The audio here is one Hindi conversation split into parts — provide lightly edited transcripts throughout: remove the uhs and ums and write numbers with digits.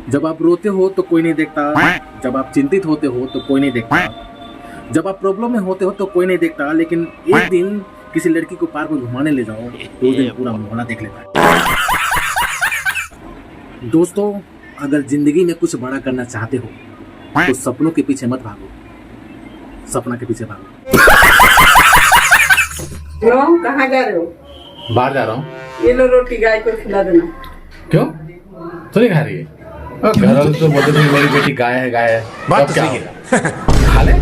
जब आप रोते हो तो कोई नहीं देखता, जब आप चिंतित होते हो तो कोई नहीं देखता, जब आप प्रॉब्लम में होते हो तो कोई नहीं देखता, लेकिन एक दिन किसी लड़की को पार्क में घुमाने ले जाओ तो उस दिन पूरा मोहल्ला देख लेता है। दोस्तों, अगर जिंदगी में कुछ बड़ा करना चाहते हो तो सपनों के पीछे मत भागो, सपना के पीछे भागो। क्यों, कहाँ जा रहे हो? बाहर जा रहा हूँ। ये लो रोटी, गाय को खिला देना। क्यों, तो नहीं खा रही है? घर वाले तो बोलते थे मेरी बेटी गाय है, गाय है। बात क्या है? खा ले।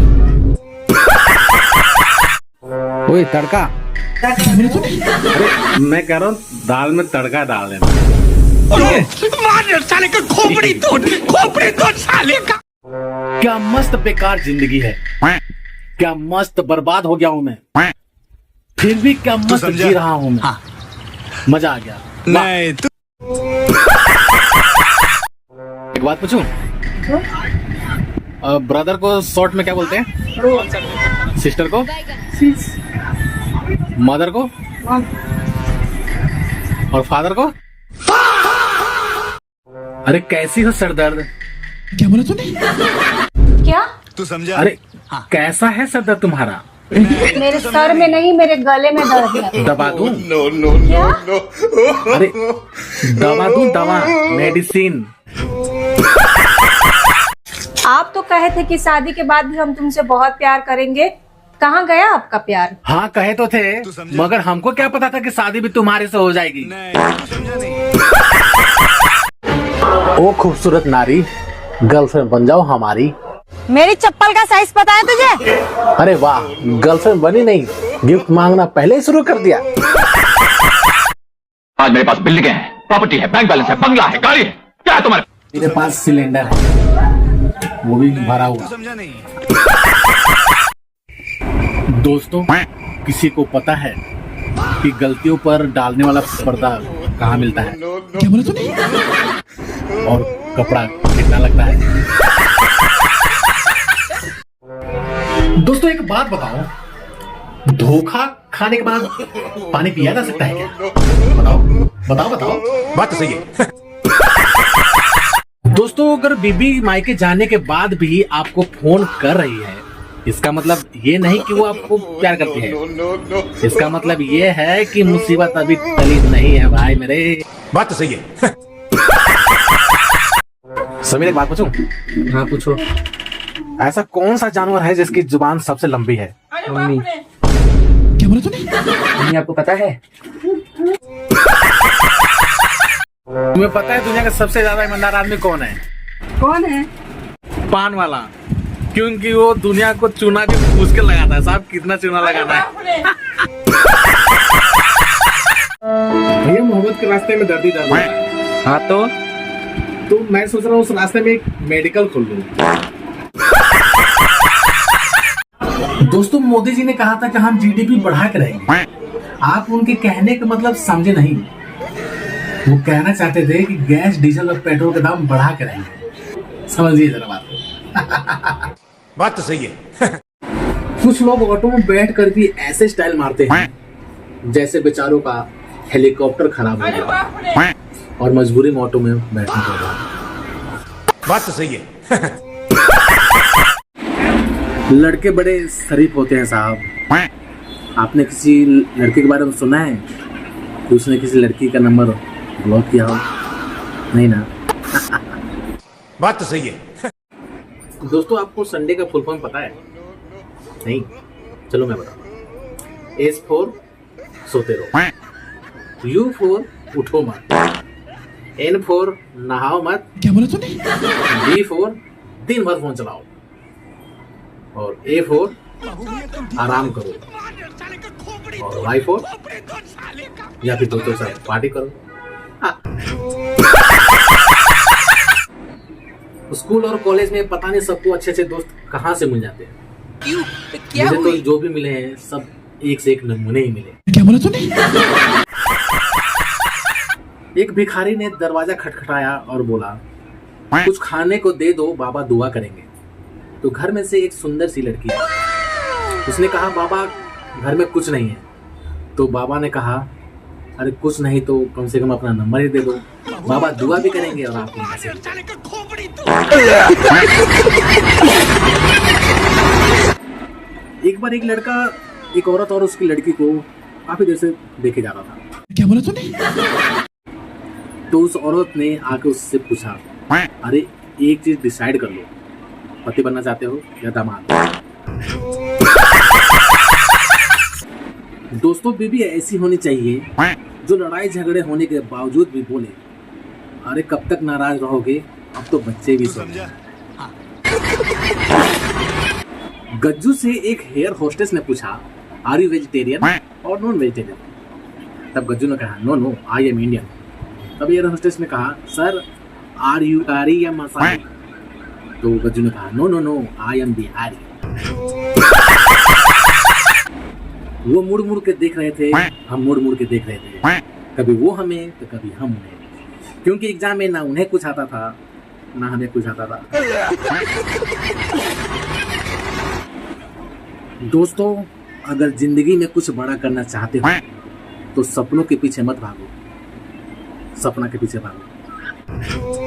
ओए तड़का, अरे मैं कह रहा हूँ दाल में तड़का डाल देना। साले का खोपड़ी तोड़ साले का। क्या मस्त बेकार जिंदगी है, क्या मस्त बर्बाद हो गया हूँ मैं, फिर भी क्या मस्त जी रहा हूँ मैं। हाँ। मजा आ गया। नहीं तू एक बात पूछूं? ब्रदर को शॉर्ट में क्या बोलते हैं? सिस्टर को? मदर को? और फादर को? अरे कैसी हो सरदर्द? क्या बोला तूने? क्या? तू समझा? अरे कैसा है सरदर्द तुम्हारा? मेरे सर में नहीं, मेरे गले में दर्द है। दबा दूं? क्या? अरे दबा दूं? दवा, मेडिसिन। आप तो कहे थे कि शादी के बाद भी हम तुमसे बहुत प्यार करेंगे, कहाँ गया आपका प्यार? हाँ कहे तो थे, मगर हमको क्या पता था कि शादी भी तुम्हारे से हो जाएगी। ओ खूबसूरत नारी, गर्लफ्रेंड बन जाओ हमारी। मेरी चप्पल का साइज पता है तुझे? अरे वाह, गर्लफ्रेंड बनी नहीं, गिफ्ट मांगना पहले ही शुरू कर दिया। आज मेरे पास बिल्डिंग है, प्रॉपर्टी है, बैंक बैलेंस है, बंगला है, गाड़ी है, क्या है तुम्हारे? मेरे पास सिलेंडर है, वो भी भरा हुआ। दोस्तों, किसी को पता है कि गलतियों पर डालने वाला पर्दा कहाँ मिलता है? क्या बोला तूने? और कपड़ा कितना लगता है? दोस्तों एक बात बताओ, धोखा खाने के बाद पानी पिया जा सकता है क्या? बताओ बताओ बताओ। बात तो सही है। दोस्तों, अगर बीबी मायके जाने के बाद भी आपको फोन कर रही है, इसका मतलब ये नहीं कि वो आपको प्यार करती है, इसका मतलब ये है कि मुसीबत अभी टली नहीं है भाई मेरे। बात तो सही है। समीर एक बात पूछूं? हाँ पूछो। ऐसा कौन सा जानवर है जिसकी जुबान सबसे लंबी है? मम्मी। क्या बोला तूने? मम्मी आपको पता है? तुम्हें पता है दुनिया का सबसे ज्यादा ईमानदार आदमी कौन है? कौन है? पान वाला, क्योंकि वो दुनिया को चूना भी पूछ के लगाता है। साहब कितना चूना लगाना है? भैया मोहब्बत के रास्ते में दर्द ही दर्द है। हाँ तो मैं सोच रहा हूँ उस रास्ते में एक मेडिकल खोल लूं। दोस्तों, मोदी जी ने कहा था कि हम जीडीपी बढ़ा के रहेंगे। आप उनके कहने का मतलब समझे नहीं। वो कहना चाहते थे कि गैस, डीजल और पेट्रोल के दाम बढ़ा के रहेंगे। समझिए जरा बात को। बात तो सही है। कुछ लोग ऑटो में बैठ कर भी ऐसे स्टाइल मारते हैं जैसे बेचारों का हेलीकॉप्टर खराब हो गया और मजबूरी में ऑटो में बैठना पड़ रहा। बात तो सही है। लड़के बड़े शरीफ होते हैं साहब। आपने किसी लड़के के बारे में सुना है कि उसने किसी लड़की का नंबर ब्लॉक किया हो? नहीं ना। बात तो सही है। दोस्तों, आपको संडे का फुल फॉर्म पता है? नहीं? चलो मैं बताऊं। S for सोते रहो, U for उठो मत, N for नहाओ मत, क्या बोला तूने? D for दिन भर फोन चलाओ, और A for आराम करो, और Y for या फिर दोस्तों के साथ पार्टी करो। स्कूल और कॉलेज में पता नहीं सबको अच्छे अच्छे दोस्त कहाँ से मिल जाते हैं। मुझे तो जो भी मिले हैं सब एक से एक नमूने ही मिले। क्या बोला तूने? एक भिखारी ने दरवाजा खटखटाया और बोला, कुछ खाने को दे दो, बाबा दुआ करेंगे। तो घर में से एक सुंदर सी लड़की है। उसने कहा, बाबा घर में कुछ नहीं है। तो बाबा ने कहा, अरे कुछ नहीं तो कम से कम अपना नंबर ही दे दो। बाबा दुआ भी करेंगे और आपको एक बार एक लड़का एक औरत और उसकी लड़की को काफी देर से देखे जा रहा था। क्या बोला तूने? तो उस औरत ने आके उससे पूछा, अरे एक चीज डिसाइड कर लो, पति बनना चाहते हो या दामाद? दोस्तों, बीवी ऐसी होनी चाहिए जो लड़ाई झगड़े होने के बावजूद भी बोले, अरे कब तक नाराज रहोगे, अब तो बच्चे भी सो गए। गज्जू से एक हेयर होस्टेस ने पूछा, आर यू वेजिटेरियन और नॉन वेजिटेरियन? तब गज्जू ने कहा, no no, I am Indian. तब हेयर होस्टेस ने कहा, सर आर यू कारी या मसाली? तो गज्जू ने कहा, no no no, I am Bihari. वो मुड़ मुड़ के देख रहे थे, हम मुड़ मुड़ के देख रहे थे, कभी वो हमें तो कभी हम उन्हें, क्योंकि एग्जाम में ना उन्हें कुछ आता था ना हमें कुछ आता था। दोस्तों, अगर जिंदगी में कुछ बड़ा करना चाहते हो तो सपनों के पीछे मत भागो, सपना के पीछे भागो।